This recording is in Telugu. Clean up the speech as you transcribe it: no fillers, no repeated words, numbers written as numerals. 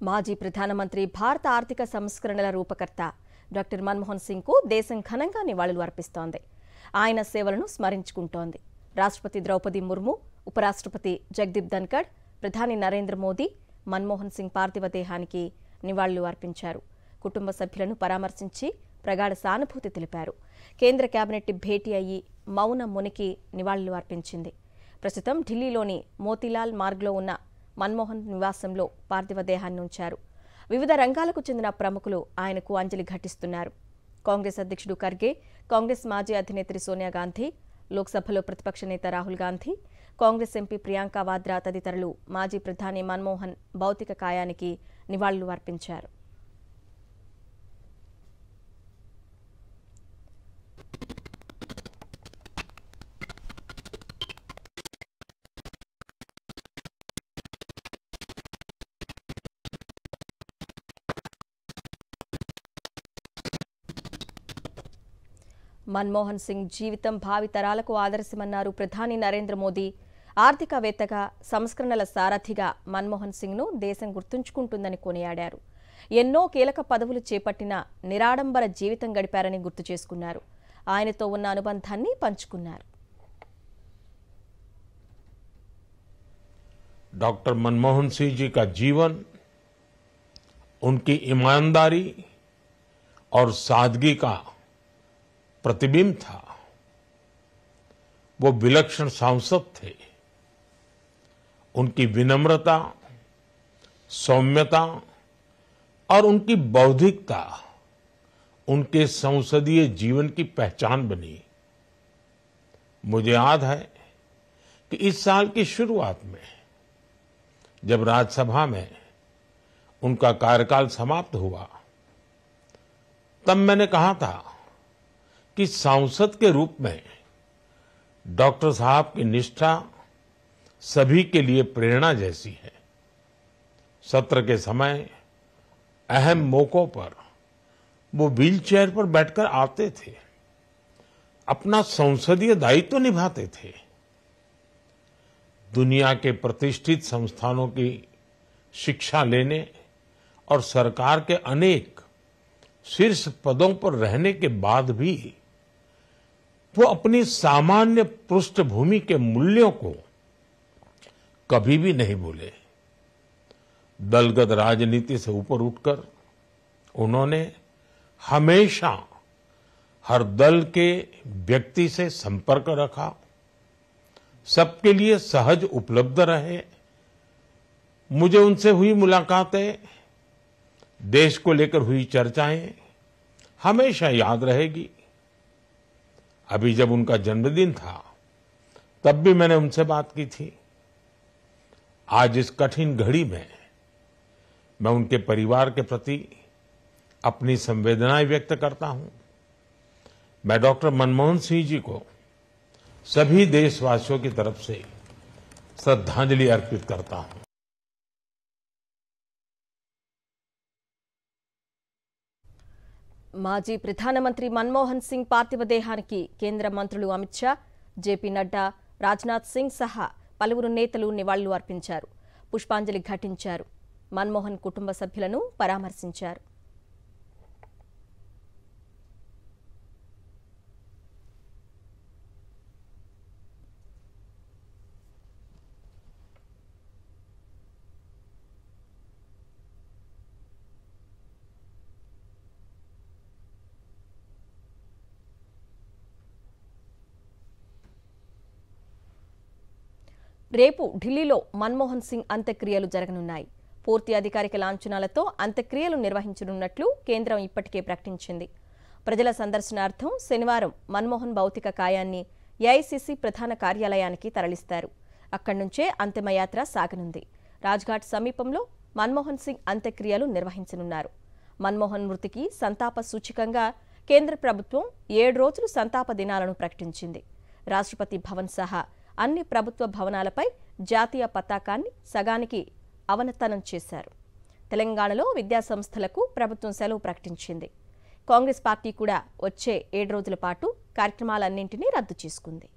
మాజీ ప్రధానమంత్రి భారత ఆర్థిక సంస్కరణల రూపకర్త డాక్టర్ మన్మోహన్ సింగ్కు దేశం ఘనంగా నివాళులు అర్పిస్తోంది. ఆయన సేవలను స్మరించుకుంటోంది. రాష్ట్రపతి ద్రౌపది ముర్ము, ఉపరాష్ట్రపతి జగదీప్ ధన్కడ్, ప్రధాని నరేంద్ర మోదీ మన్మోహన్ సింగ్ పార్థివ దేహానికి నివాళులు అర్పించారు. కుటుంబ సభ్యులను పరామర్శించి ప్రగాఢ సానుభూతి తెలిపారు. కేంద్ర కేబినెట్ భేటీ అయ్యి మౌన మునికి నివాళులు అర్పించింది. ప్రస్తుతం ఢిల్లీలోని మోతీలాల్ మార్గ్లో ఉన్న మన్మోహన్ నివాసంలో పార్థివ దేహాన్ని ఉంచారు. వివిధ రంగాలకు చెందిన ప్రముఖులు ఆయనకు అంజలి ఘటిస్తున్నారు. కాంగ్రెస్ అధ్యక్షుడు ఖర్గే, కాంగ్రెస్ మాజీ అధినేత్రి సోనియా గాంధీ, లోక్సభలో ప్రతిపక్ష నేత రాహుల్ గాంధీ, కాంగ్రెస్ ఎంపీ ప్రియాంక వాద్రా తదితరులు మాజీ ప్రధాని మన్మోహన్ భౌతిక కాయానికి నివాళులు అర్పించారు. మన్మోహన్ సింగ్ జీవితం భావితరాలకు ఆదర్శమన్నారు ప్రధాని నరేంద్ర మోదీ. ఆర్థికవేత్తగా, సంస్కరణల సారథిగా మన్మోహన్ సింగ్ను దేశం గుర్తుంచుకుంటుందని కొనియాడారు. ఎన్నో కీలక పదవులు చేపట్టిన నిరాడంబర జీవితం గడిపారని గుర్తు చేసుకున్నారు. ఆయనతో ఉన్న అనుబంధాన్ని పంచుకున్నారు. डॉक्टर मनमोहन सिंह जी का जीवन उनकी ईमानदारी और सादगी का प्रतिबिंब था। वो विलक्षण सांसद थे। उनकी विनम्रता, सौम्यता और उनकी बौद्धिकता उनके संसदीय जीवन की पहचान बनी। मुझे याद है कि इस साल की शुरुआत में जब राज्यसभा में उनका कार्यकाल समाप्त हुआ, तब मैंने कहा था कि सांसद के रूप में डॉक्टर साहब की निष्ठा सभी के लिए प्रेरणा जैसी है। सत्र के समय अहम मौकों पर वो व्हीलचेयर पर बैठकर आते थे, अपना संसदीय दायित्व निभाते थे। दुनिया के प्रतिष्ठित संस्थानों की शिक्षा लेने और सरकार के अनेक शीर्ष पदों पर रहने के बाद भी वो अपनी सामान्य पृष्ठभूमि के मूल्यों को कभी भी नहीं भूले। दलगत राजनीति से ऊपर उठकर उन्होंने हमेशा हर दल के व्यक्ति से संपर्क रखा, सबके लिए सहज उपलब्ध रहे। मुझे उनसे हुई मुलाकातें, देश को लेकर हुई चर्चाएं हमेशा याद रहेगी। अभी जब उनका जन्मदिन था, तब भी मैंने उनसे बात की थी। आज इस कठिन घड़ी में मैं उनके परिवार के प्रति अपनी संवेदनाएं व्यक्त करता हूं। मैं डॉक्टर मनमोहन सिंह जी को सभी देशवासियों की तरफ से श्रद्धांजलि अर्पित करता हूं। మాజీ ప్రధానమంత్రి మన్మోహన్ సింగ్ పార్థివ దేహానికి కేంద్ర మంత్రులు అమిత్ షా, జేపీ నడ్డా, రాజ్నాథ్ సింగ్ సహా పలువురు నేతలు నివాళులు అర్పించారు. పుష్పాంజలి ఘటించారు. మన్మోహన్ కుటుంబ సభ్యులను పరామర్శించారు. రేపు ఢిల్లీలో మన్మోహన్ సింగ్ అంత్యక్రియలు జరగనున్నాయి. పూర్తి అధికారిక లాంఛనాలతో అంత్యక్రియలు నిర్వహించనున్నట్లు కేంద్రం ఇప్పటికే ప్రకటించింది. ప్రజల సందర్శనార్థం శనివారం మన్మోహన్ భౌతిక కాయాన్ని ఏఐసీసీ ప్రధాన కార్యాలయానికి తరలిస్తారు. అక్కడి నుంచే అంతిమయాత్ర సాగనుంది. రాజ్ఘాట్ సమీపంలో మన్మోహన్ సింగ్ అంత్యక్రియలు నిర్వహించనున్నారు. మన్మోహన్ మృతికి సంతాప సూచికంగా కేంద్ర ప్రభుత్వం 7 రోజులు సంతాప దినాలను ప్రకటించింది. రాష్ట్రపతి భవన్ సహా అన్ని ప్రభుత్వ భవనాలపై జాతీయ పతాకాన్ని సగానికి అవనతనం చేశారు. తెలంగాణలో విద్యాసంస్థలకు ప్రభుత్వం సెలవు ప్రకటించింది. కాంగ్రెస్ పార్టీ కూడా వచ్చే 7 రోజుల పాటు కార్యక్రమాలన్నింటినీ రద్దు చేసుకుంది.